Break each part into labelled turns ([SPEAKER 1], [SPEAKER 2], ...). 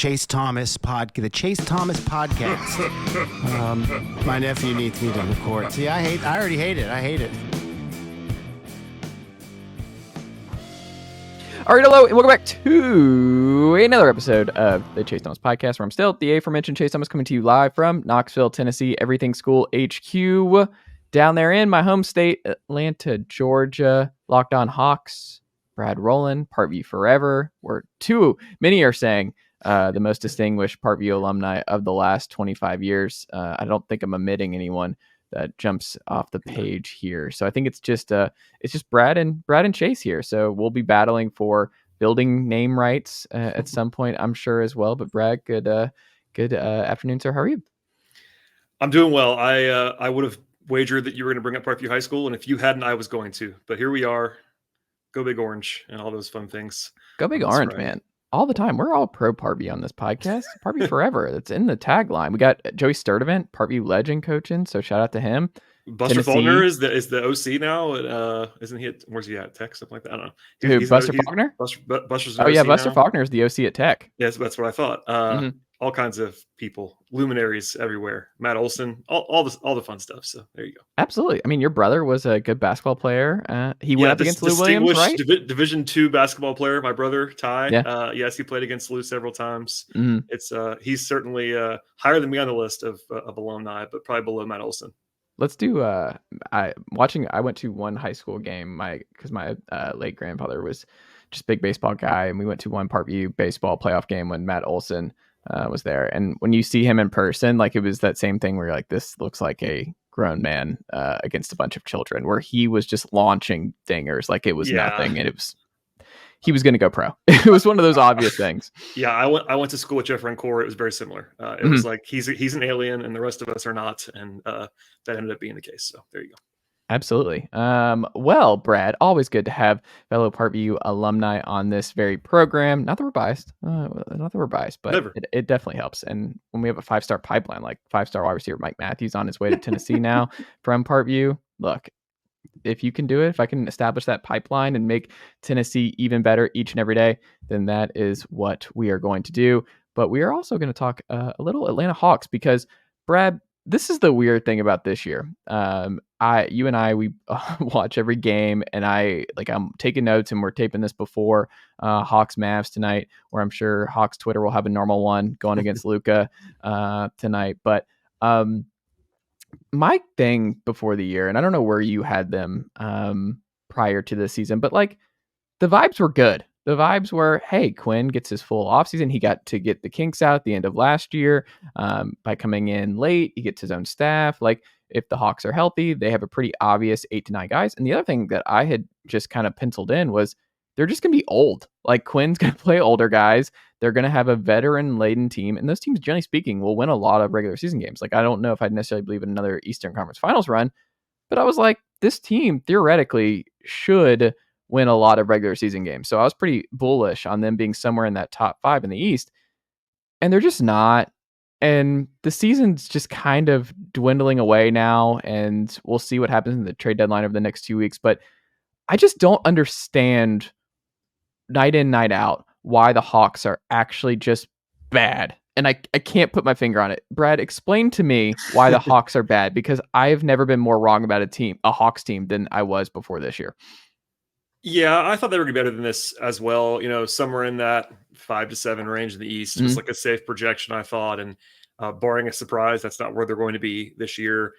[SPEAKER 1] Chase Thomas podcast. My nephew needs me to record. See, I already hate it. I hate it.
[SPEAKER 2] All right, hello, and welcome back to another episode of the Chase Thomas podcast, where I'm still the aforementioned Chase Thomas, coming to you live from Knoxville, Tennessee, Everything School HQ, down there in my home state, Atlanta, Georgia. Locked On Hawks, Brad Rowland, Parkview Forever. Many are saying the most distinguished Parkview alumni of the last 25 years. I don't think I'm omitting anyone that jumps off the page here. So I think it's just Brad and Chase here. So we'll be battling for building name rights at some point, I'm sure, as well. But Brad, good afternoon, sir. How are you?
[SPEAKER 3] I'm doing well. I would have wagered that you were going to bring up Parkview High School, and if you hadn't, I was going to. But here we are. Go Big Orange and all those fun things.
[SPEAKER 2] Go Big Orange, man. All the time. We're all pro Parkview on this podcast. Parkview Forever. That's in the tagline. We got Joey Sturdivant, Parkview legend, coaching. So shout out to him.
[SPEAKER 3] Buster Faulkner is the OC now. Isn't he? Where's he at? Tech, something like that. I don't know.
[SPEAKER 2] Buster Faulkner?
[SPEAKER 3] Buster's
[SPEAKER 2] Buster
[SPEAKER 3] now.
[SPEAKER 2] Faulkner is the OC at Tech.
[SPEAKER 3] Yes, that's what I thought. All kinds of people, luminaries everywhere. Matt Olson, all the fun stuff. So there you go.
[SPEAKER 2] Absolutely. I mean, your brother was a good basketball player. He went up against Lou Williams, right?
[SPEAKER 3] Division II basketball player. My brother Ty.
[SPEAKER 2] Yeah.
[SPEAKER 3] Yes, he played against Lou several times.
[SPEAKER 2] Mm-hmm.
[SPEAKER 3] He's certainly higher than me on the list of alumni, but probably below Matt Olson.
[SPEAKER 2] Let's do. I went to one high school game. Because my late grandfather was just a big baseball guy, and we went to one Parkview baseball playoff game when Matt Olson was there. And when you see him in person, like, it was that same thing where you're like, this looks like a grown man against a bunch of children, where he was just launching dingers like it was nothing, and he was going to go pro. It was one of those obvious things.
[SPEAKER 3] Yeah, I went to school with Jeff Rencourt. It was very similar. It was like he's an alien, and the rest of us are not, and that ended up being the case. So there you go.
[SPEAKER 2] Absolutely. Well, Brad, always good to have fellow Parkview alumni on this very program. Not that we're biased, but it definitely helps. And when we have a 5-star pipeline, like 5-star wide receiver Mike Matthews on his way to Tennessee now from Parkview, look, if you can do it, if I can establish that pipeline and make Tennessee even better each and every day, then that is what we are going to do. But we are also going to talk a little Atlanta Hawks, because, Brad, this is the weird thing about this year. You and I, we watch every game, and I'm taking notes, and we're taping this before Hawks Mavs tonight, where I'm sure Hawks Twitter will have a normal one going against Luka tonight. But my thing before the year, and I don't know where you had them prior to this season, but like, the vibes were good. The vibes were, hey, Quinn gets his full offseason. He got to get the kinks out at the end of last year by coming in late. He gets his own staff. Like, if the Hawks are healthy, they have a pretty obvious 8 to 9 guys. And the other thing that I had just kind of penciled in was they're just going to be old. Like, Quinn's going to play older guys. They're going to have a veteran-laden team. And those teams, generally speaking, will win a lot of regular season games. Like, I don't know if I'd necessarily believe in another Eastern Conference Finals run, but I was like, this team theoretically should win a lot of regular season games. So I was pretty bullish on them being somewhere in that top 5 in the East. And they're just not. And the season's just kind of dwindling away now. And we'll see what happens in the trade deadline over the next 2 weeks. But I just don't understand, night in, night out, why the Hawks are actually just bad. And I can't put my finger on it. Brad, explain to me why the Hawks are bad, because I've never been more wrong about a Hawks team, than I was before this year.
[SPEAKER 3] Yeah, I thought they were going to be better than this as well. You know, somewhere in that 5 to 7 range in the East was like a safe projection, I thought. And barring a surprise, that's not where they're going to be this year.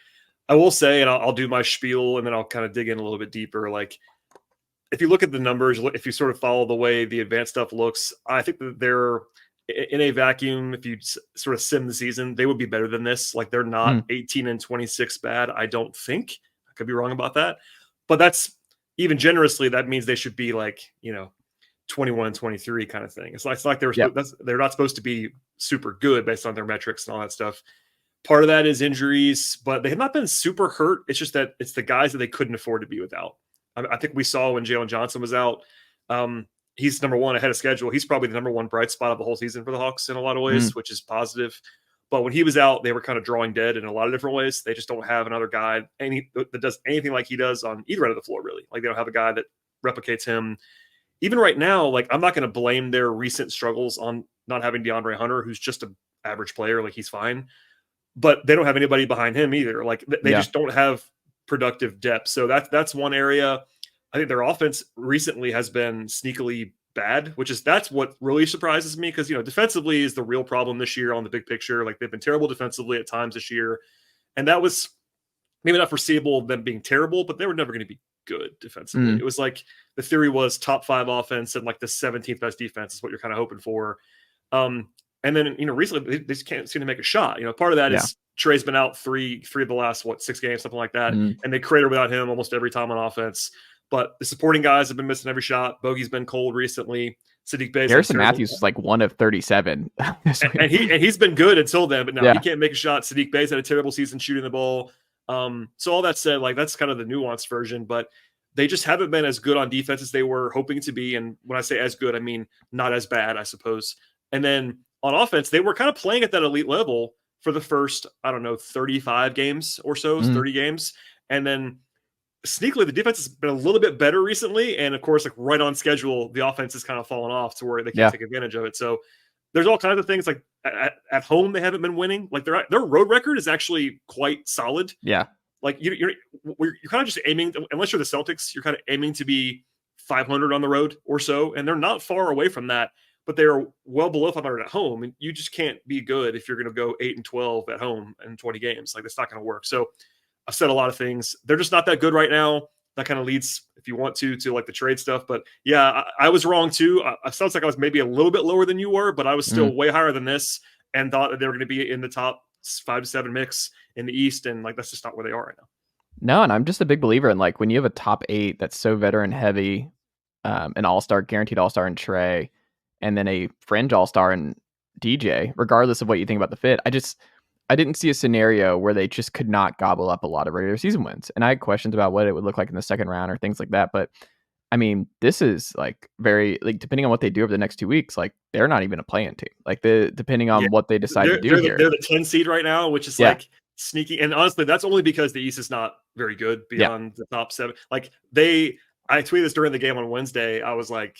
[SPEAKER 3] I will say, and I'll do my spiel, and then I'll kind of dig in a little bit deeper. Like, if you look at the numbers, if you sort of follow the way the advanced stuff looks, I think that they're in a vacuum. If you sort of sim the season, they would be better than this. Like, they're not 18-26 bad, I don't think. I could be wrong about that. But that's, even generously, that means they should be like, 21-23 kind of thing. It's like they're not supposed to be super good based on their metrics and all that stuff. Part of that is injuries, but they have not been super hurt. It's just that it's the guys that they couldn't afford to be without. I think we saw when Jalen Johnson was out, he's number one ahead of schedule. He's probably the number one bright spot of the whole season for the Hawks in a lot of ways, which is positive. But when he was out, they were kind of drawing dead in a lot of different ways. They just don't have another guy that does anything like he does on either end of the floor, really. Like, they don't have a guy that replicates him. Even right now, like, I'm not going to blame their recent struggles on not having DeAndre Hunter, who's just an average player, like he's fine, but they don't have anybody behind him either. Like they just don't have productive depth. So that's one area. I think their offense recently has been sneakily bad, that's what really surprises me, because defensively is the real problem this year on the big picture. Like they've been terrible defensively at times this year, and that was maybe not foreseeable them being terrible, but they were never going to be good defensively. It was like the theory was top 5 offense and like the 17th best defense is what you're kind of hoping for. And then recently they just can't seem to make a shot. Part of that is Trae's been out three of the last 6 games, something like that, and they crater without him almost every time on offense. But the supporting guys have been missing every shot. Bogey's been cold recently. Sadiq Bey,
[SPEAKER 2] Garrison Matthews is like 1 of 37,
[SPEAKER 3] and he's been good until then. But now he can't make a shot. Sadiq Bey's had a terrible season shooting the ball. So all that said, like that's kind of the nuanced version, but they just haven't been as good on defense as they were hoping to be. And when I say as good, I mean not as bad, I suppose. And then on offense, they were kind of playing at that elite level for the first, 35 games or so, 30 games, and then sneakily the defense has been a little bit better recently, and of course, like right on schedule, the offense has kind of fallen off to where they can't take advantage of it. So there's all kinds of things. Like at home, they haven't been winning. Like their road record is actually quite solid.
[SPEAKER 2] Yeah,
[SPEAKER 3] like you're kind of just aiming, unless you're the Celtics, you're kind of aiming to be 500 on the road or so, and they're not far away from that. But they are well below 500 at home, and you just can't be good if you're going to go 8-12 at home in 20 games. Like that's not going to work. So I've said a lot of things. They're just not that good right now. That kind of leads, if you want to like the trade stuff. But yeah, I was wrong too. It sounds like I was maybe a little bit lower than you were, but I was still way higher than this and thought that they were going to be in the top 5 to 7 mix in the East. And like, that's just not where they are right now.
[SPEAKER 2] No, and I'm just a big believer in like when you have a top 8 that's so veteran heavy, an all-star, guaranteed all-star in Trae, and then a fringe all-star in DJ, regardless of what you think about the fit. I didn't see a scenario where they just could not gobble up a lot of regular season wins. And I had questions about what it would look like in the second round or things like that. But I mean, this is like very, like, depending on what they do over the next 2 weeks, like they're not even a play-in team. Like depending on what they decide to do here.
[SPEAKER 3] They're the 10 seed right now, which is like sneaky. And honestly, that's only because the East is not very good beyond the top 7. Like I tweeted this during the game on Wednesday. I was like,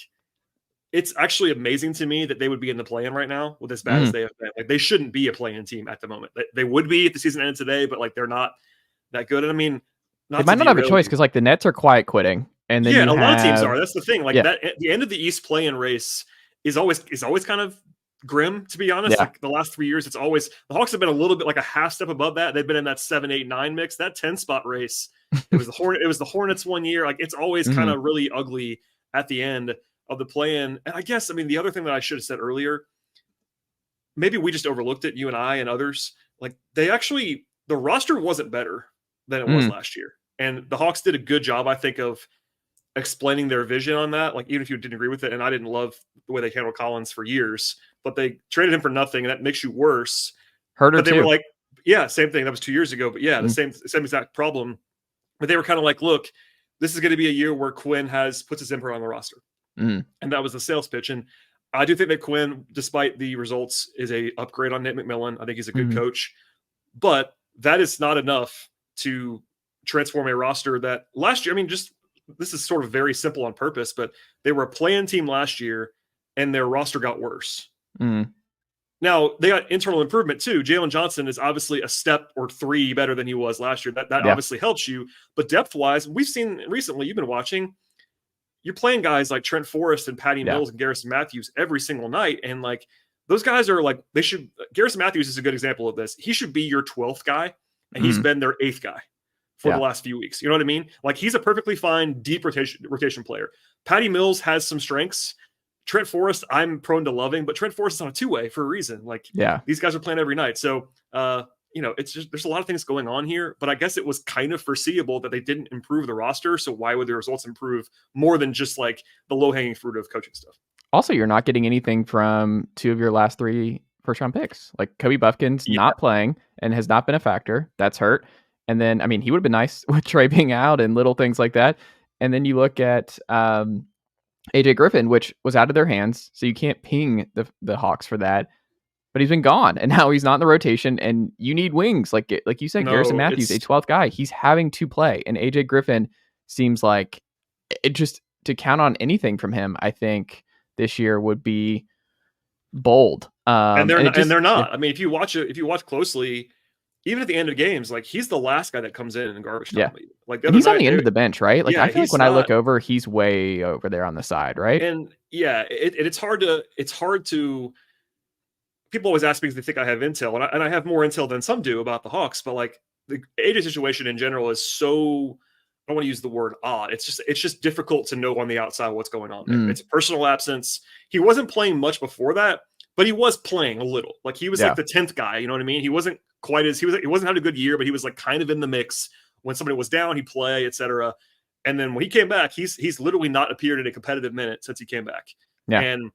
[SPEAKER 3] it's actually amazing to me that they would be in the play-in right now with as bad as they have been. Like they shouldn't be a play-in team at the moment. They would be if the season ended today, but like they're not that good. And I mean,
[SPEAKER 2] they might not have a choice because like the Nets are quiet quitting, and then
[SPEAKER 3] a lot of teams are. That's the thing. Like that, at the end of the East play-in race is always kind of grim, to be honest. Like the last 3 years, it's always the Hawks have been a little bit like a half step above that. They've been in that 7, 8, 9 mix. That 10 spot race, it was the Hornets one year. Like it's always kind of really ugly at the end of the play-in. And I guess, I mean, the other thing that I should have said earlier, maybe we just overlooked it, you and I and others. Like the roster wasn't better than it was last year. And the Hawks did a good job, I think, of explaining their vision on that. Like, even if you didn't agree with it, and I didn't love the way they handled Collins for years, but they traded him for nothing, and that makes you worse.
[SPEAKER 2] Herder
[SPEAKER 3] but they
[SPEAKER 2] too.
[SPEAKER 3] were like, same thing. That was 2 years ago. But the same exact problem. But they were kind of like, look, this is going to be a year where Quinn puts his imprint on the roster. And that was the sales pitch. And I do think that Quinn, despite the results, is a upgrade on Nate McMillan. I think he's a good coach, but that is not enough to transform a roster that last year, I mean, this is sort of very simple on purpose, but they were a play-in team last year and their roster got worse. Now they got internal improvement too. Jalen Johnson is obviously a step or 3 better than he was last year. That obviously helps you, but depth wise, we've seen recently, you've been watching, you're playing guys like Trent Forrest and Patty Mills and Garrison Matthews every single night. And like, those guys are like, Garrison Matthews is a good example of this. He should be your 12th guy, and he's been their 8th guy for the last few weeks. You know what I mean? Like, he's a perfectly fine deep rotation player. Patty Mills has some strengths. Trent Forrest, I'm prone to loving, but Trent Forrest is on a 2-way for a reason. Like, these guys are playing every night. So, it's just, there's a lot of things going on here, but I guess it was kind of foreseeable that they didn't improve the roster. So why would the results improve more than just like the low hanging fruit of coaching stuff?
[SPEAKER 2] Also, you're not getting anything from 2 of your last 3 first round picks. Like Kobe Buffkin's not playing and has not been a factor. That's hurt. And then, I mean, he would have been nice with Trae being out and little things like that. And then you look at AJ Griffin, which was out of their hands. So you can't ping the Hawks for that. But he's been gone, and now he's not in the rotation, and you need wings. Like you said, Garrison Matthews, a 12th guy. He's having to play, and AJ Griffin seems like it just to count on anything from him, I think this year would be bold.
[SPEAKER 3] And they're not,
[SPEAKER 2] Yeah.
[SPEAKER 3] I mean, if you watch closely, even at the end of games, like he's the last guy that comes in garbage time.
[SPEAKER 2] Yeah.
[SPEAKER 3] Like the
[SPEAKER 2] And
[SPEAKER 3] other
[SPEAKER 2] he's on
[SPEAKER 3] night,
[SPEAKER 2] the end of the bench, right? Like I
[SPEAKER 3] yeah,
[SPEAKER 2] feel like
[SPEAKER 3] he's
[SPEAKER 2] when I look
[SPEAKER 3] not.
[SPEAKER 2] over, he's way over there on the side, right?
[SPEAKER 3] And yeah, it's hard to. People always ask me if they think I have intel, and I have more intel than some do about the Hawks. But like the AJ situation in general is so. I don't want to use the word odd. It's just difficult to know on the outside what's going on there. It's a personal absence. He wasn't playing much before that, but he was playing a little. Like he was like the 10th guy. You know what I mean? He wasn't quite as he wasn't had a good year, but he was like kind of in the mix. When somebody was down, he'd play, etc. And then when he came back, he's literally not appeared in a competitive minute since he came back.
[SPEAKER 2] Yeah.
[SPEAKER 3] And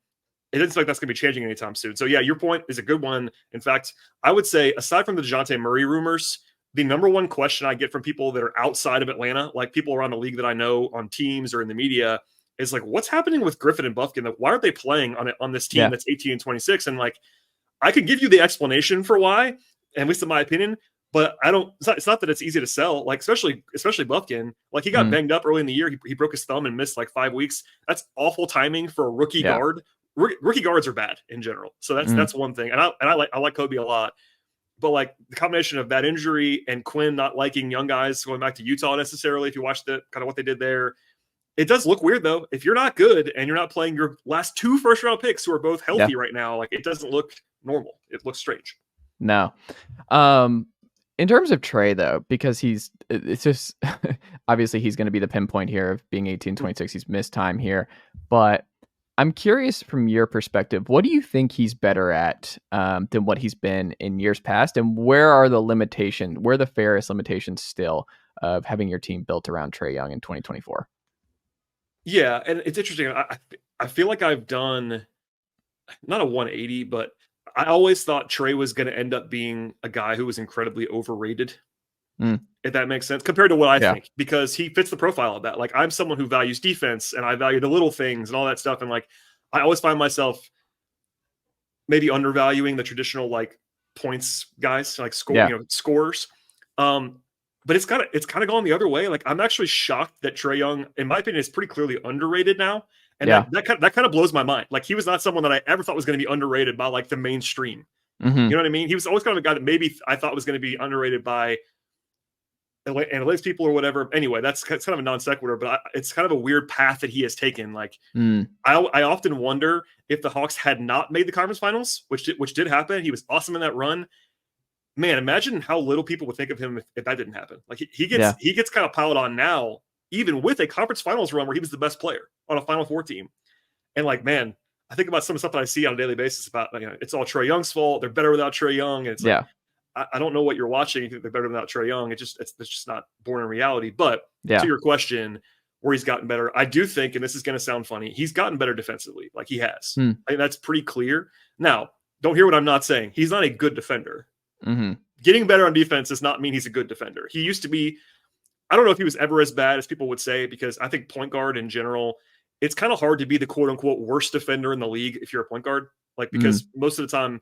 [SPEAKER 3] it doesn't look like that's going to be changing anytime soon. So yeah, your point is a good one. In fact, I would say aside from the Dejounte Murray rumors, the number one question I get from people that are outside of Atlanta, like people around the league that I know on teams or in the media, is like, what's happening with Griffin and Bufkin? Why aren't they playing on this team that's 18 and 26? And like, I could give you the explanation for why, at least in my opinion, but I don't. It's not that it's easy to sell. Like especially Bufkin, like he got banged up early in the year. He broke his thumb and missed like 5 weeks. That's awful timing for a rookie guard. Rookie guards are bad in general. So that's one thing. And I like Kobe a lot. But like the combination of that injury and Quinn not liking young guys going back to Utah necessarily, if you watch the kind of what they did there, it does look weird though. If you're not good and you're not playing your last 2 first-round picks who are both healthy right now, like it doesn't look normal. It looks strange.
[SPEAKER 2] No. In terms of Trae though, because it's just obviously he's going to be the pinpoint here of being 18, 26. He's missed time here, but I'm curious from your perspective, what do you think he's better at than what he's been in years past? And where are the fairest limitations still of having your team built around Trae Young in 2024?
[SPEAKER 3] Yeah, and it's interesting. I feel like I've done not a 180, but I always thought Trae was going to end up being a guy who was incredibly overrated. If that makes sense, compared to what I think, because he fits the profile of that. Like I'm someone who values defense and I value the little things and all that stuff. And like, I always find myself maybe undervaluing the traditional like points guys, like scorers. But it's kind of gone the other way. Like I'm actually shocked that Trae Young, in my opinion, is pretty clearly underrated now. And that kind of blows my mind. Like he was not someone that I ever thought was going to be underrated by like the mainstream. You know what I mean? He was always kind of a guy that maybe I thought was going to be underrated by analytics people or whatever. Anyway, that's kind of a non sequitur, but it's kind of a weird path that he has taken. Like I often wonder if the Hawks had not made the conference finals, which did happen. He was awesome in that run. Man, imagine how little people would think of him if that didn't happen. Like he gets kind of piled on now, even with a conference finals run where he was the best player on a Final Four team. And like, man, I think about some of the stuff that I see on a daily basis about, it's all Trae Young's fault. They're better without Trae Young. And it's like, I don't know what you're watching. You think they're better without Trae Young. It's just not born in reality. But to your question, where he's gotten better, I do think, and this is going to sound funny, he's gotten better defensively. Like he has. I think that's pretty clear. Now, don't hear what I'm not saying. He's not a good defender. Getting better on defense does not mean he's a good defender. He used to be, I don't know if he was ever as bad as people would say, because I think point guard in general, it's kind of hard to be the quote unquote worst defender in the league if you're a point guard. Like, because most of the time,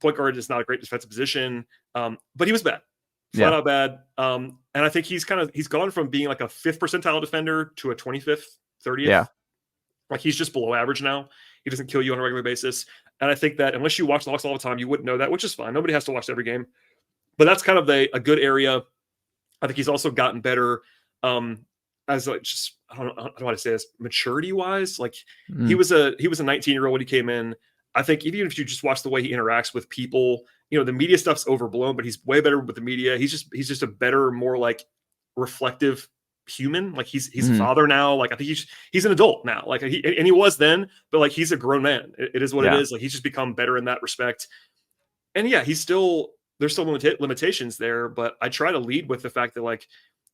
[SPEAKER 3] point guard is not a great defensive position, but he was bad, flat out bad. And I think he's gone from being like a 5th percentile defender to a 25th, 30th. Yeah. Like he's just below average now. He doesn't kill you on a regular basis. And I think that unless you watch the Hawks all the time, you wouldn't know that, which is fine. Nobody has to watch every game, but that's kind of a good area. I think he's also gotten better as like just, I don't know how to say this, maturity wise. Like he was a 19-year-old when he came in. I think even if you just watch the way he interacts with people, the media stuff's overblown, but he's way better with the media. He's just a better, more like reflective human. Like he's a father now. Like I think he's an adult now. Like he was then, but like he's a grown man. It is what it is. Like he's just become better in that respect. And there's still limitations there, but I try to lead with the fact that like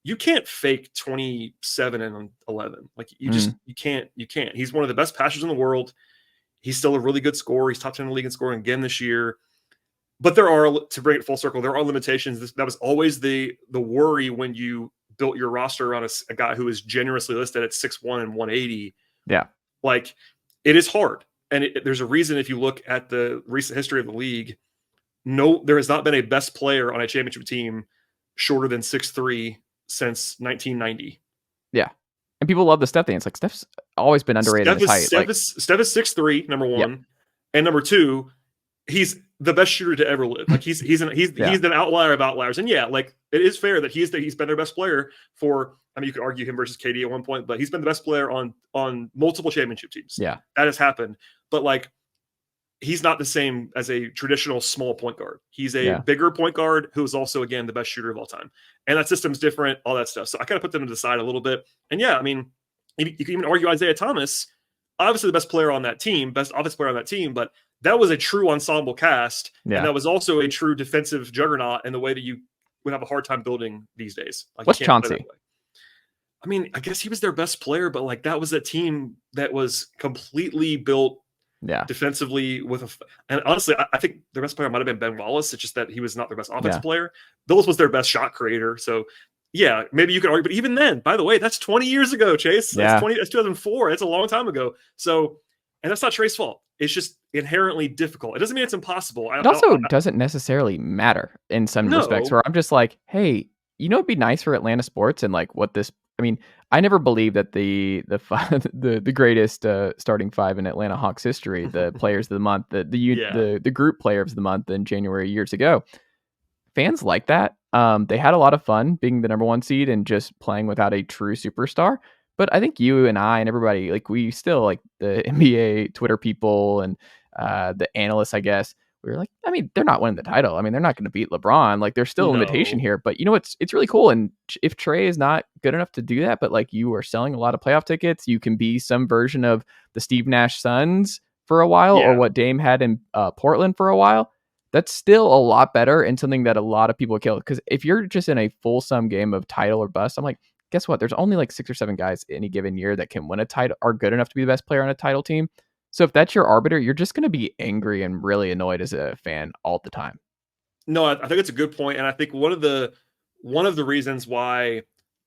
[SPEAKER 3] you can't fake 27 and 11. Like you can't. He's one of the best passers in the world. He's still a really good scorer. He's top 10 in the league in scoring again this year. But there are, to bring it full circle, there are limitations. That was always the worry when you built your roster on a guy who is generously listed at 6'1" and 180. Yeah. Like, it is hard. And there's a reason, if you look at the recent history of the league, there has not been a best player on a championship team shorter than 6'3" since 1990. Yeah.
[SPEAKER 2] And people love the Steph thing. It's like Steph's always been underrated in his height.
[SPEAKER 3] Steph is 6'3", number one. Yep. And number two, he's the best shooter to ever live. Like he's an outlier of outliers. And yeah, like it is fair that he's been their best player for. I mean, you could argue him versus KD at one point, but he's been the best player on multiple championship teams.
[SPEAKER 2] Yeah,
[SPEAKER 3] that has happened. But like, he's not the same as a traditional small point guard. He's a bigger point guard who is also, again, the best shooter of all time. And that system's different, all that stuff. So I kind of put them to the side a little bit. And yeah, I mean, you can even argue Isaiah Thomas, obviously the best player on that team, best offensive player on that team, but that was a true ensemble cast. Yeah. And that was also a true defensive juggernaut in the way that you would have a hard time building these days. Like,
[SPEAKER 2] what's Chauncey?
[SPEAKER 3] I mean, I guess he was their best player, but like that was a team that was completely built defensively and honestly, I think their best player might have been Ben Wallace. It's just that he was not their best offensive player. Billups was their best shot creator. So yeah, maybe you could argue, but even then, by the way, that's 20 years ago, Chase. That's 2004. That's a long time ago. So, and that's not Trae's fault. It's just inherently difficult. It doesn't mean it's impossible.
[SPEAKER 2] It also doesn't necessarily matter in some respects where I'm just like, hey, it'd be nice for Atlanta sports and like what this, I mean, I never believed that the greatest starting five in Atlanta Hawks history, the players of the month, the group players of the month in January years ago, fans like that. They had a lot of fun being the number one seed and just playing without a true superstar. But I think you and I and everybody, like we still like the NBA Twitter people and the analysts, I guess, we were like, I mean, they're not winning the title. I mean, they're not going to beat LeBron. Like there's still a limitation here, but it's really cool. And if Trae is not good enough to do that, but like you are selling a lot of playoff tickets, you can be some version of the Steve Nash Suns for a while or what Dame had in Portland for a while. That's still a lot better and something that a lot of people kill. Because if you're just in a full sum game of title or bust, I'm like, guess what? There's only like 6 or 7 guys any given year that can win a title, are good enough to be the best player on a title team. So if that's your arbiter, you're just going to be angry and really annoyed as a fan all the time.
[SPEAKER 3] No, I think it's a good point. And I think one of the reasons why,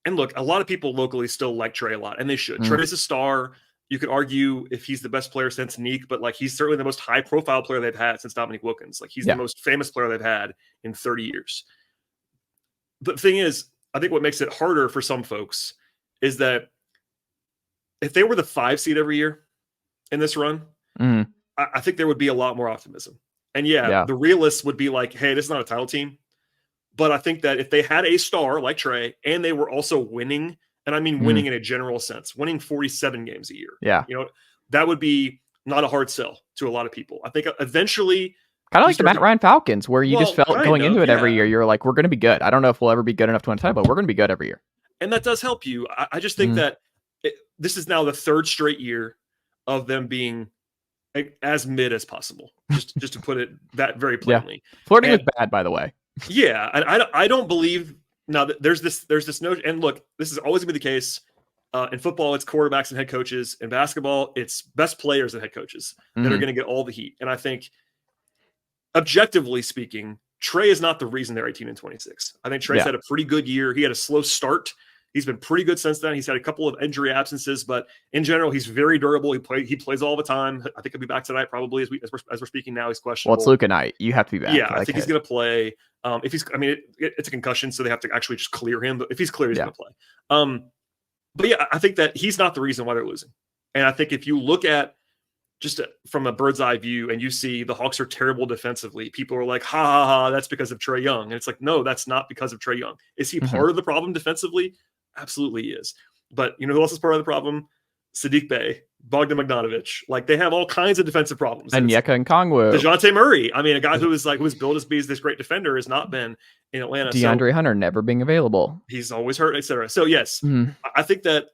[SPEAKER 3] and look, a lot of people locally still like Trae a lot, and they should. Trae is a star. You could argue if he's the best player since Neek, but like he's certainly the most high profile player they've had since Dominique Wilkins. Like he's the most famous player they've had in 30 years. But the thing is, I think what makes it harder for some folks is that if they were the 5 seed every year in this run, I think there would be a lot more optimism. And the realists would be like, hey, this is not a title team. But I think that if they had a star like Trae and they were also winning, and I mean winning in a general sense, winning 47 games a year, that would be not a hard sell to a lot of people. I think eventually,
[SPEAKER 2] kind of like the Matt Ryan Falcons, where you just felt going into it every year, you're like, we're going to be good. I don't know if we'll ever be good enough to win a title, but we're going to be good every year.
[SPEAKER 3] And that does help you. I just think that this is now the 3rd straight year of them being as mid as possible, just to put it that very plainly.
[SPEAKER 2] Flirting with bad, by the way.
[SPEAKER 3] Yeah, and I don't believe now that there's this notion. And look, this is always going to be the case. In football, it's quarterbacks and head coaches. In basketball, it's best players and head coaches that are going to get all the heat. And I think, objectively speaking, Trae is not the reason they're 18-26. I think Trae's had a pretty good year. He had a slow start. He's been pretty good since then. He's had a couple of injury absences, but in general, he's very durable. He plays all the time. I think he'll be back tonight probably as we're speaking now. He's questionable.
[SPEAKER 2] Well, it's Luka night. You have to be back.
[SPEAKER 3] Yeah, I think he's going to play. If he's, I mean, it's a concussion, so they have to actually just clear him. But if he's clear, he's going to play. But yeah, I think that he's not the reason why they're losing. And I think if you look at just from a bird's eye view and you see the Hawks are terrible defensively, people are like, ha ha ha, that's because of Trae Young. And it's like, no, that's not because of Trae Young. Is he part of the problem defensively? Absolutely he is. But you know who else is part of the problem? Sadiq Bey, Bogdan Bogdanovic. Like they have all kinds of defensive problems.
[SPEAKER 2] And Yeka and Kongwu.
[SPEAKER 3] Dejounte Murray. I mean, a guy who was built as this great defender has not been in Atlanta.
[SPEAKER 2] DeAndre Hunter never being available.
[SPEAKER 3] He's always hurt, etc. So yes, I think that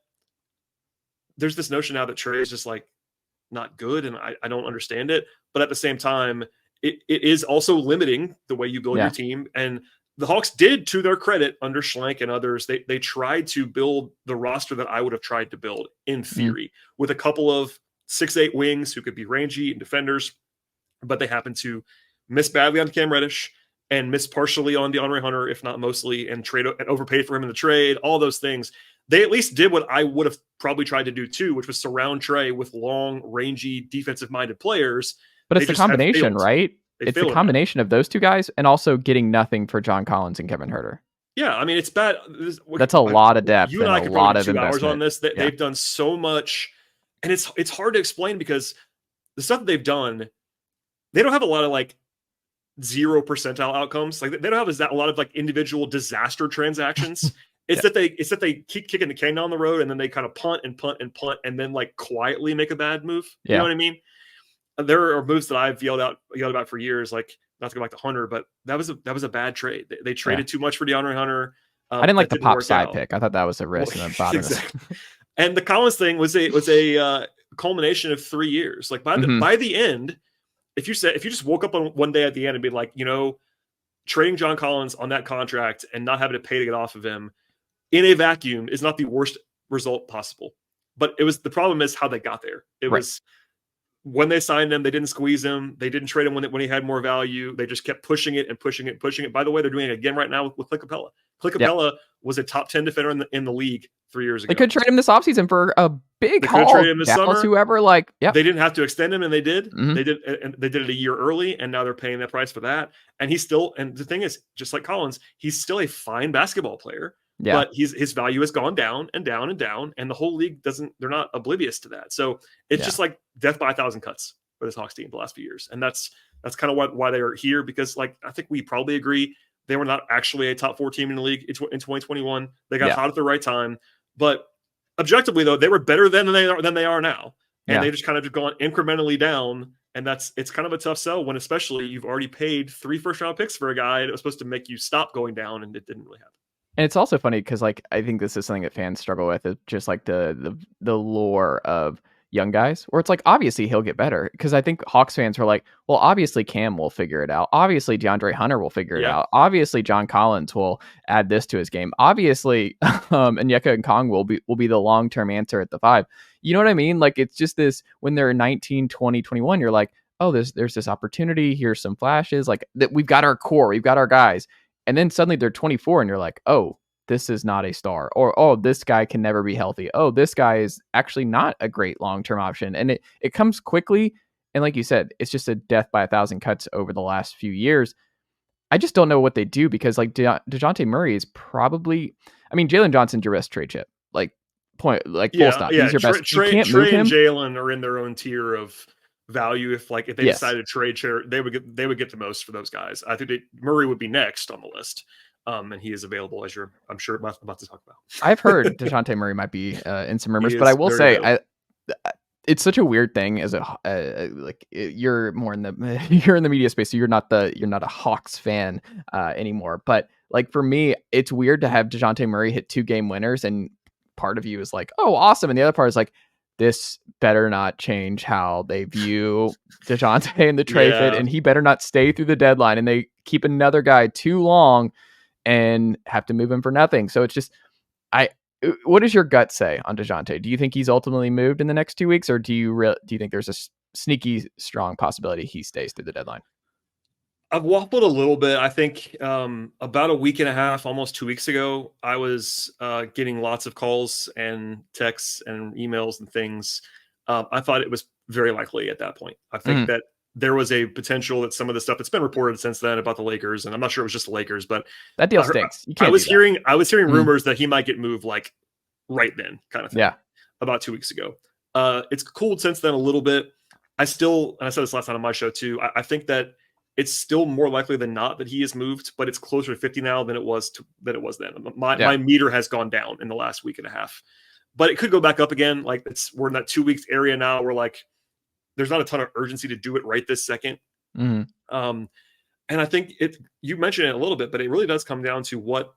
[SPEAKER 3] there's this notion now that Trae is just like not good, and I don't understand it. But at the same time, it is also limiting the way you build your team. And the Hawks did, to their credit, under Schlenk and others, they tried to build the roster that I would have tried to build in theory with a couple of 6'8" wings who could be rangy and defenders, but they happened to miss badly on Cam Reddish and miss partially on DeAndre Hunter, if not mostly, and overpaid for him in the trade, all those things. They at least did what I would have probably tried to do too, which was surround Trae with long, rangy, defensive-minded players.
[SPEAKER 2] But it's the combination, right? It's the combination of those two guys and also getting nothing for John Collins and Kevin Huerter.
[SPEAKER 3] Yeah, I mean, it's bad.
[SPEAKER 2] That's a lot of depth.
[SPEAKER 3] You and I could probably do 2 hours on this. They've done so much, and it's hard to explain because the stuff that they've done they don't have a lot of like 0 percentile outcomes. Like they don't have a lot of like individual disaster transactions. It's that they keep kicking the can down the road and then they kind of punt and then like quietly make a bad move. You know what I mean? There are moves that I've yelled about for years, like not to go back to Hunter, but that was a bad trade. They traded too much for DeAndre Hunter.
[SPEAKER 2] I didn't like the pop side pick. I thought that was a risk and a
[SPEAKER 3] exactly. And the Collins thing was a culmination of 3 years. Like by the end, if you just woke up on one day at the end and be like, trading John Collins on that contract and not having to pay to get off of him in a vacuum is not the worst result possible. But the problem is how they got there. It was when they signed him, they didn't squeeze him. They didn't trade him when he had more value. They just kept pushing it and pushing it and pushing it. By the way, they're doing it again right now with Clint Capella. Clint Capella was a top 10 defender in the league 3 years ago.
[SPEAKER 2] They could trade him this offseason for a big haul.
[SPEAKER 3] They could trade him this summer.
[SPEAKER 2] Whoever,
[SPEAKER 3] they didn't have to extend him, and they did. They did it a year early, and now they're paying that price for that. And the thing is, just like Collins, he's still a fine basketball player. Yeah. But his value has gone down and down and down, and the whole league they're not oblivious to that. So it's just like death by 1,000 cuts for this Hawks team the last few years. And that's kind of why they are here, because I think we probably agree they were not actually a top 4 team in the league in 2021. They got hot at the right time, but objectively though, they were better than they are now. And they just kind of gone incrementally down. And it's kind of a tough sell when especially you've already paid 3 first-round picks for a guy that was supposed to make you stop going down, and it didn't really happen.
[SPEAKER 2] And it's also funny because I think this is something that fans struggle with. It's just like the lore of young guys, where it's like, obviously he'll get better. Because I think Hawks fans were like, well, obviously Cam will figure it out. Obviously DeAndre Hunter will figure it out. Obviously John Collins will add this to his game. Obviously Onyeka and Kong will be the long-term answer at the 5. You know what I mean? Like, it's just this, when they're 19, 20, 21, you're like, oh, there's this opportunity. Here's some flashes. Like, that we've got our core. We've got our guys. And then suddenly they're 24 and you're like, oh, this is not a star, or, oh, this guy can never be healthy. Oh, this guy is actually not a great long-term option. And it comes quickly. And like you said, it's just a death by 1,000 cuts over the last few years. I just don't know what they do, because like Dejounte Murray is probably, Jalen Johnson's your best trade chip. Like, point, like, full stop. He's your best. You can't move him.
[SPEAKER 3] And Jalen are in their own tier of value. If they decided to trade, they would get the most for those guys. I think Murray would be next on the list. And he is available, as I'm sure about to talk about.
[SPEAKER 2] I've heard Dejounte Murray might be in some rumors, but I will say, it's such a weird thing as you're more in the media space, so you're not a Hawks fan anymore. But like, for me, it's weird to have Dejounte Murray hit 2 game winners, and part of you is like, oh, awesome, and the other part is like, this better not change how they view Dejounte and the Trae fit, and he better not stay through the deadline, and they keep another guy too long and have to move him for nothing. So it's just, what does your gut say on Dejounte? Do you think he's ultimately moved in the next 2 weeks, or do you think there's a sneaky strong possibility he stays through the deadline?
[SPEAKER 3] I've waffled a little bit. I think about a week and a half, almost 2 weeks ago, I was getting lots of calls and texts and emails and things. I thought it was very likely at that point. I think that there was a potential that some of the stuff that's been reported since then about the Lakers, and I'm not sure it was just the Lakers, but
[SPEAKER 2] that deal stinks.
[SPEAKER 3] I was hearing rumors that he might get moved like right then, kind of thing. Yeah, about 2 weeks ago. It's cooled since then a little bit. I still, and I said this last night on my show too, I think that it's still more likely than not that he is moved, but it's closer to 50 now than it was then. My meter has gone down in the last week and a half, but it could go back up again. Like, we're in that 2 weeks area now. We're like, there's not a ton of urgency to do it right this second. And I think you mentioned it a little bit, but it really does come down to what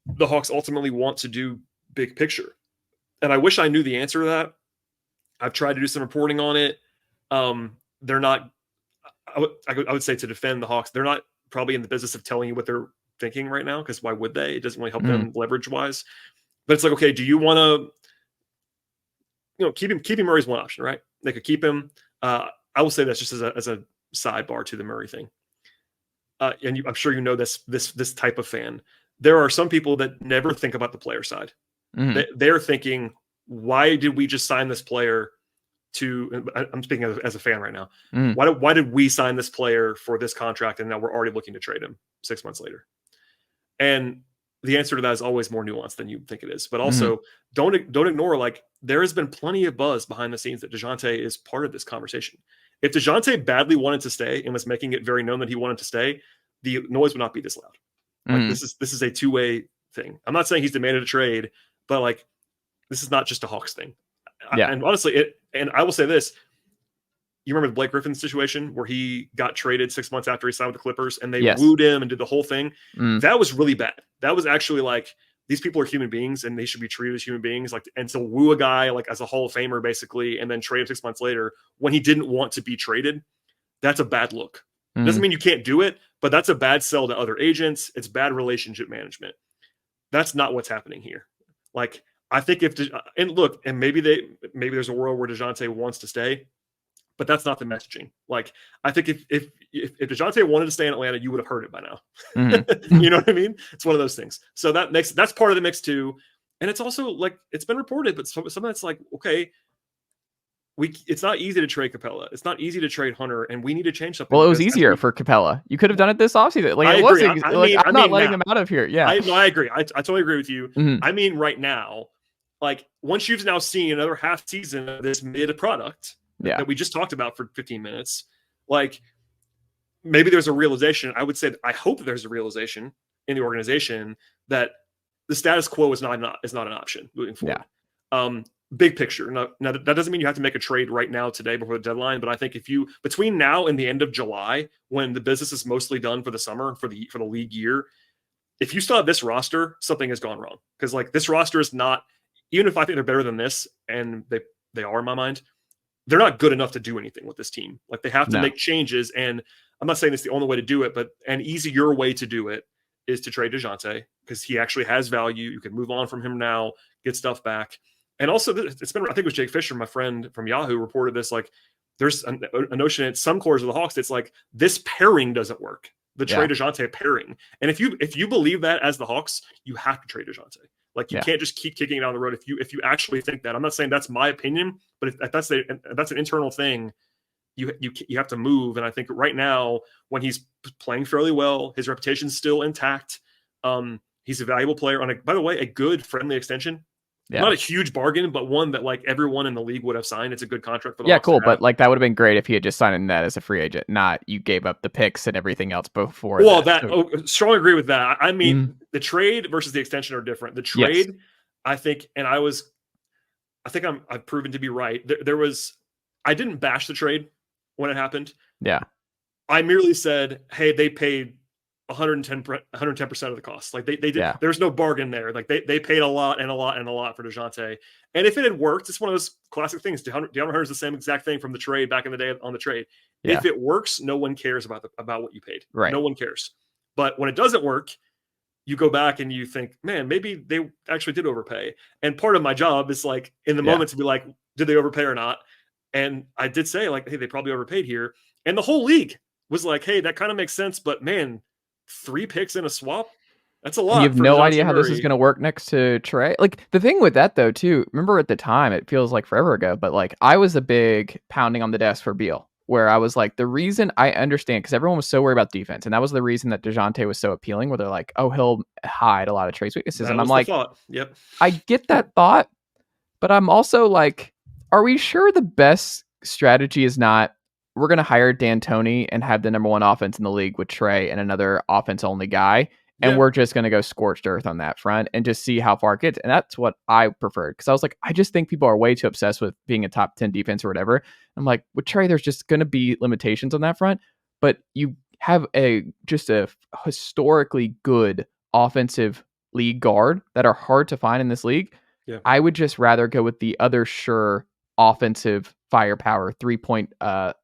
[SPEAKER 3] the Hawks ultimately want to do big picture. And I wish I knew the answer to that. I've tried to do some reporting on it. They're not, I would say, to defend the Hawks, they're not probably in the business of telling you what they're thinking right now, because why would they? It doesn't really help them leverage wise. But it's like, okay, do you want to, keeping Murray's one option, right? They could keep him. I will say that's just as a sidebar to the Murray thing. And I'm sure you know this type of fan. There are some people that never think about the player side. They're thinking, why did we just sign this player to? I'm speaking as a fan right now. Why did we sign this player for this contract, and now we're already looking to trade him 6 months later? And the answer to that is always more nuanced than you think it is. But
[SPEAKER 2] Mm-hmm.
[SPEAKER 3] also don't ignore, like, there has been plenty of buzz behind the scenes that Dejounte is part of this conversation. If Dejounte badly wanted to stay and was making it very known that he wanted to stay, the noise would not be this loud. Like,
[SPEAKER 2] Mm-hmm.
[SPEAKER 3] this is a two-way thing. I'm not saying he's demanded a trade, but like, this is not just a Hawks thing.
[SPEAKER 2] Yeah.
[SPEAKER 3] And honestly, and I will say this, you remember the Blake Griffin situation where he got traded 6 months after he signed with the Clippers and they
[SPEAKER 2] Yes.
[SPEAKER 3] wooed him and did the whole thing?
[SPEAKER 2] Mm.
[SPEAKER 3] That was really bad. That was actually like, these people are human beings and they should be treated as human beings. Like, and to woo a guy like as a Hall of Famer basically, and then trade him 6 months later when he didn't want to be traded, that's a bad look.
[SPEAKER 2] Mm.
[SPEAKER 3] Doesn't mean you can't do it, but that's a bad sell to other agents. It's bad relationship management. That's not what's happening here. Like, I think and maybe there's a world where Dejounte wants to stay, but that's not the messaging. Like, I think if Dejounte wanted to stay in Atlanta, you would have heard it by now.
[SPEAKER 2] Mm-hmm.
[SPEAKER 3] You know what I mean? It's one of those things. So that's part of the mix too. And it's also like, it's been reported, but something that's like, okay, it's not easy to trade Capella. It's not easy to trade Hunter, and we need to change something.
[SPEAKER 2] Well, it was easier for Capella. You could have done it this offseason. Like,
[SPEAKER 3] I
[SPEAKER 2] it was.
[SPEAKER 3] agree.
[SPEAKER 2] I'm not letting him out of here. Yeah,
[SPEAKER 3] I agree. I totally agree with you.
[SPEAKER 2] Mm-hmm.
[SPEAKER 3] I mean, right now, like, once you've now seen another half season of this mid product that we just talked about for 15 minutes, like, maybe there's a realization. I would say, I hope there's a realization in the organization that the status quo is not an option moving forward. Yeah. Big picture. Now that doesn't mean you have to make a trade right now today before the deadline, but I think if you, between now and the end of July, when the business is mostly done for the summer, for the league year, if you still have this roster, something has gone wrong. Because like, this roster is not, even if I think they're better than this, and they are in my mind, they're not good enough to do anything with this team. Like, they have to make changes, and I'm not saying it's the only way to do it, but an easier way to do it is to trade Dejounte, because he actually has value. You can move on from him now, get stuff back. And also, it's been, I think it was Jake Fisher, my friend from Yahoo, reported this, like, there's a notion at some cores of the Hawks, it's like, this pairing doesn't work. The Trae Dejounte pairing. And if you believe that as the Hawks, you have to trade Dejounte. Like, you can't just keep kicking it down the road. If you actually think that, I'm not saying that's my opinion, but if that's an internal thing, you have to move. And I think right now, when he's playing fairly well, his reputation's still intact. He's a valuable player on by the way, a good friendly extension. Yeah. Not a huge bargain, but one that like everyone in the league would have signed. It's a good contract for the Hawks.
[SPEAKER 2] Cool. But like, that would have been great if he had just signed that as a free agent, not you gave up the picks and everything else before.
[SPEAKER 3] Well, strongly agree with that. I mean, the trade versus the extension are different. The trade, I think, and I've proven to be right. I didn't bash the trade when it happened.
[SPEAKER 2] Yeah.
[SPEAKER 3] I merely said, hey, they paid 110% of the cost. Like, they did. Yeah. There's no bargain there. Like, they paid a lot and a lot and a lot for Dejounte. And if it had worked, it's one of those classic things. DeAndre Hunter is the same exact thing from the trade back in the day on the trade. Yeah. If it works, no one cares about what you paid.
[SPEAKER 2] Right.
[SPEAKER 3] No one cares. But when it doesn't work, you go back and you think, man, maybe they actually did overpay. And part of my job is, like, in the moment to be like, did they overpay or not? And I did say, like, hey, they probably overpaid here. And the whole league was like, hey, that kind of makes sense. But man, 3 picks in a swap, that's a lot.
[SPEAKER 2] You have no idea how this is going to work next to Trae. Like, the thing with that though too, remember at the time, it feels like forever ago, but like, I was a big pounding on the desk for Beal, where I was like, the reason I understand, because everyone was so worried about defense, and that was the reason that Dejounte was so appealing, where they're like, oh, he'll hide a lot of Trae's weaknesses. And I'm like,
[SPEAKER 3] yep,
[SPEAKER 2] I get that thought, but I'm also like, are we sure the best strategy is not, we're going to hire D'Antoni and have the number 1 offense in the league with Trae and another offense only guy. And we're just going to go scorched earth on that front and just see how far it gets. And that's what I preferred. Cause I was like, I just think people are way too obsessed with being a top 10 defense or whatever. I'm like, with Trae, there's just going to be limitations on that front, but you have just a historically good offensive league guard that are hard to find in this league. Yeah. I would just rather go with the other sure offensive firepower 3-point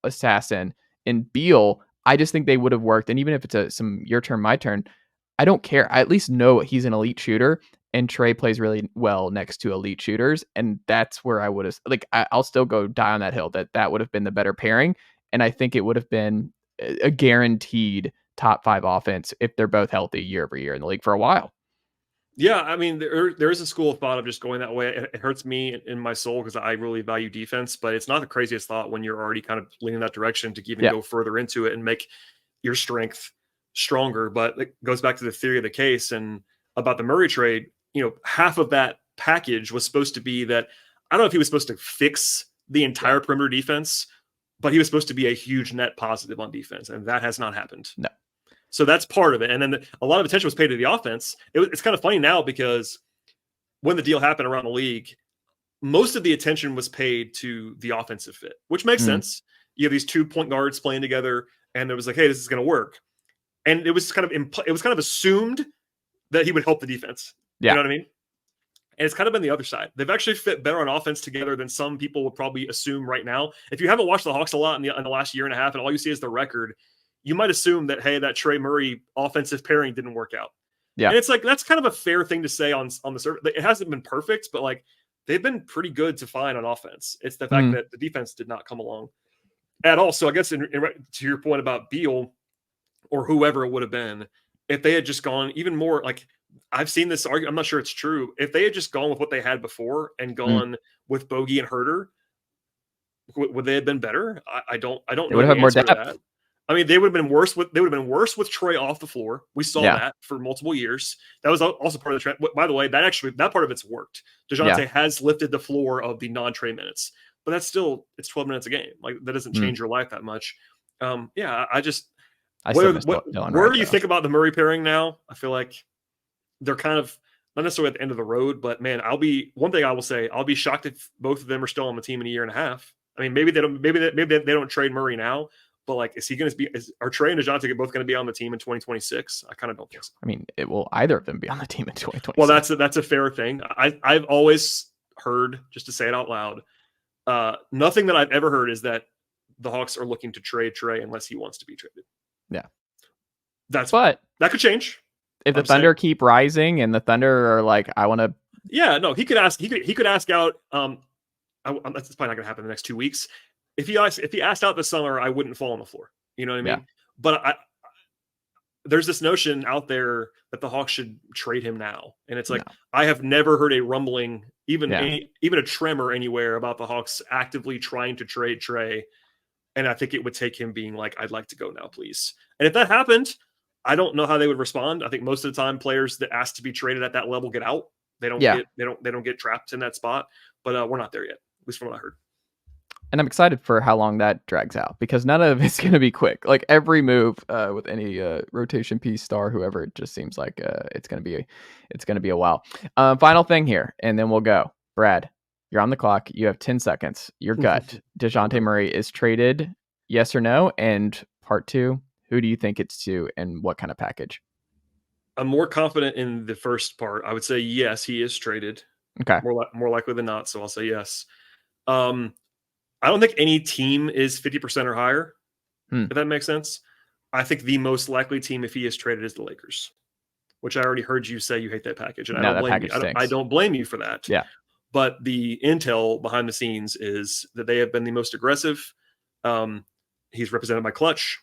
[SPEAKER 2] assassin in Beal. I just think they would have worked. And even if it's some your turn, my turn, I don't care. I at least know he's an elite shooter, and Trae plays really well next to elite shooters. And that's where I would have, like, I'll still go die on that hill that would have been the better pairing. And I think it would have been a guaranteed top 5 offense if they're both healthy year over year in the league for a while.
[SPEAKER 3] Yeah, I mean, there is a school of thought of just going that way. It hurts me in my soul because I really value defense, but it's not the craziest thought when you're already kind of leaning that direction to even go further into it and make your strength stronger. But it goes back to the theory of the case. And about the Murray trade, half of that package was supposed to be that, I don't know if he was supposed to fix the entire perimeter defense, but he was supposed to be a huge net positive on defense, and that has not happened.
[SPEAKER 2] No.
[SPEAKER 3] So that's part of it. And then a lot of attention was paid to the offense. It's kind of funny now because when the deal happened around the league, most of the attention was paid to the offensive fit, which makes sense. You have these 2 point guards playing together, and it was like, hey, this is going to work. And it was kind of assumed that he would help the defense.
[SPEAKER 2] Yeah.
[SPEAKER 3] You know what I mean? And it's kind of been the other side. They've actually fit better on offense together than some people would probably assume right now. If you haven't watched the Hawks a lot in the last year and a half, and all you see is the record, you might assume that, hey, that Trae Murray offensive pairing didn't work out.
[SPEAKER 2] Yeah.
[SPEAKER 3] And it's like, that's kind of a fair thing to say on the surface. It hasn't been perfect, but like they've been pretty good to find on offense. It's the fact that the defense did not come along at all. So I guess to your point about Beal or whoever it would have been, if they had just gone even more, like I've seen this argument, I'm not sure it's true. If they had just gone with what they had before and gone with Bogey and Herter, would they have been better? I don't know.
[SPEAKER 2] They would have had more depth.
[SPEAKER 3] That. I mean, they would have been worse with Trae off the floor. We saw that for multiple years. That was also part of the trend. By the way, that part of it's worked. Dejounte has lifted the floor of the non-Trae minutes, but that's still, it's 12 minutes a game. Like that doesn't change your life that much. Where do you think about the Murray pairing now? I feel like they're kind of not necessarily at the end of the road, but man, one thing I will say, I'll be shocked if both of them are still on the team in a year and a half. I mean, maybe they don't trade Murray now, but like, is he going to be? Are Trae and Dejounte both going to be on the team in 2026? I kind of don't think so.
[SPEAKER 2] I mean, it will either of them be on the team in 2026.
[SPEAKER 3] Well, that's a fair thing. I've always heard, just to say it out loud, nothing that I've ever heard is that the Hawks are looking to trade Trae unless he wants to be traded.
[SPEAKER 2] Yeah,
[SPEAKER 3] that could change.
[SPEAKER 2] If the Thunder keep rising and the Thunder are like, I want to.
[SPEAKER 3] Yeah, no, he could ask out. That's probably not going to happen in the next 2 weeks. If he asked out this summer, I wouldn't fall on the floor. You know what I mean? Yeah. But there's this notion out there that the Hawks should trade him now, and it's like I have never heard a rumbling, even a tremor anywhere about the Hawks actively trying to trade Trae. And I think it would take him being like, I'd like to go now, please. And if that happened, I don't know how they would respond. I think most of the time players that ask to be traded at that level get out. They don't get trapped in that spot, but we're not there yet, at least from what I heard.
[SPEAKER 2] And I'm excited for how long that drags out because none of it's going to be quick. Like every move with any rotation piece, star, whoever, it just seems like it's going to be a while. Final thing here, and then we'll go. Brad, you're on the clock. You have 10 seconds. Your gut. Dejounte Murray is traded, yes or no? And part 2, who do you think it's to and what kind of package?
[SPEAKER 3] I'm more confident in the first part. I would say yes, he is traded.
[SPEAKER 2] Okay.
[SPEAKER 3] More likely than not, so I'll say yes. I don't think any team is 50% or higher, if that makes sense. I think the most likely team if he is traded is the Lakers, which I already heard you say you hate that package. And I don't blame you for that.
[SPEAKER 2] Yeah.
[SPEAKER 3] But the intel behind the scenes is that they have been the most aggressive. He's represented by Clutch.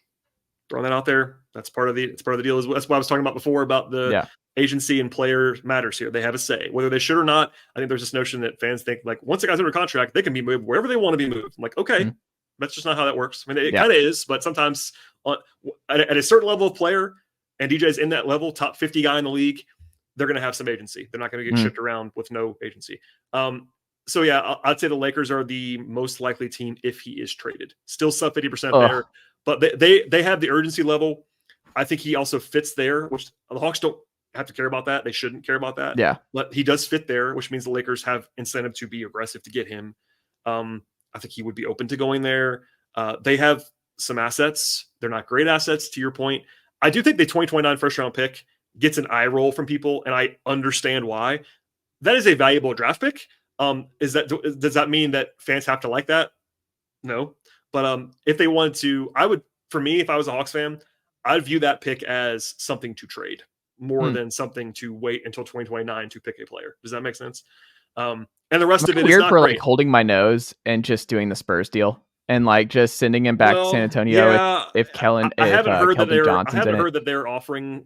[SPEAKER 3] Throwing that out there. It's part of the deal. That's what I was talking about before about the agency and player matters here. They have a say, whether they should or not. I think there's this notion that fans think like once a guy's under contract, they can be moved wherever they want to be moved. I'm like, okay, that's just not how that works. I mean, it kind of is, but sometimes at a certain level of player, and DJ's in that level, top 50 guy in the league, they're going to have some agency. They're not going to get shipped around with no agency. So yeah, I'd say the Lakers are the most likely team if he is traded. Still sub 50% better, but they have the urgency level. I think he also fits there, which the Hawks don't have to care about that. They shouldn't care about that.
[SPEAKER 2] Yeah,
[SPEAKER 3] but he does fit there, which means the Lakers have incentive to be aggressive to get him. I think he would be open to going there. They have some assets. They're not great assets, to your point. I do think the 2029 first round pick gets an eye roll from people, and I understand why. That is a valuable draft pick. Does that mean that fans have to like that? No. But if they wanted to, for me, if I was a Hawks fan, I'd view that pick as something to trade more than something to wait until 2029 to pick a player. Does that make sense? And the rest of it is
[SPEAKER 2] weird
[SPEAKER 3] not
[SPEAKER 2] for
[SPEAKER 3] great.
[SPEAKER 2] Like holding my nose and just doing the Spurs deal and like just sending him back to San Antonio if Kellen.
[SPEAKER 3] I haven't heard that they're offering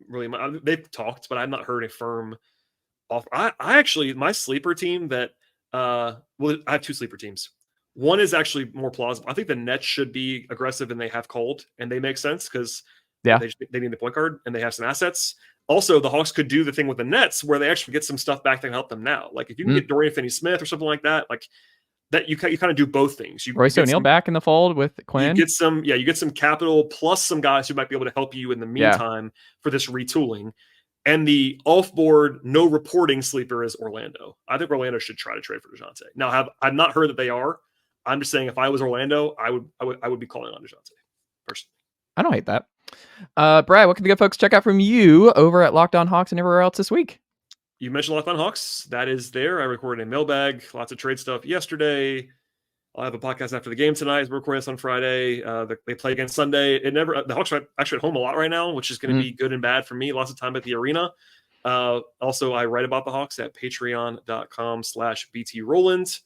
[SPEAKER 3] really much. They've talked, but I've not heard a firm offer. I actually, my sleeper team that I have two sleeper teams. One is actually more plausible. I think the Nets should be aggressive, and they have cold, and they make sense because they need the point guard and they have some assets. Also, the Hawks could do the thing with the Nets where they actually get some stuff back that can help them now. Like if you can get Dorian Finney-Smith or something like that, like that you kind of do both things. You
[SPEAKER 2] Royce O'Neal back in the fold with Quinn.
[SPEAKER 3] You get some capital plus some guys who might be able to help you in the meantime for this retooling. And the off-board, no reporting sleeper is Orlando. I think Orlando should try to trade for Dejounte. Now, I've not heard that they are. I'm just saying, if I was Orlando, I would be calling on Dejounte personally.
[SPEAKER 2] I don't hate that. Brad, what can the good folks check out from you over at Locked On Hawks and everywhere else this week?
[SPEAKER 3] You mentioned Locked On Hawks. That is there. I recorded a mailbag, lots of trade stuff yesterday. I'll have a podcast after the game tonight. We're recording this on Friday. They play again Sunday. The Hawks are actually at home a lot right now, which is going to be good and bad for me. Lots of time at the arena. Also, I write about the Hawks at patreon.com/BT Rowland.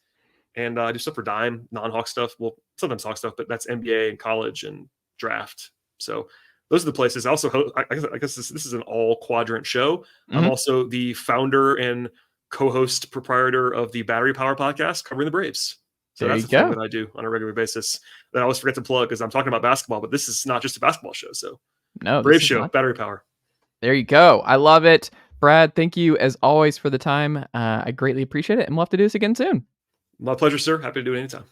[SPEAKER 3] And I do stuff for Dime, non-Hawk stuff. Well, sometimes Hawk stuff, but that's NBA and college and draft. So those are the places. Also, I guess this is an all-quadrant show. I'm also the founder and co-host proprietor of the Battery Power podcast covering the Braves. So that's the thing that I do on a regular basis that I always forget to plug because I'm talking about basketball, but this is not just a basketball show. So Braves show, Battery Power.
[SPEAKER 2] There you go. I love it. Brad, thank you as always for the time. I greatly appreciate it. And we'll have to do this again soon.
[SPEAKER 3] My pleasure, sir. Happy to do it anytime.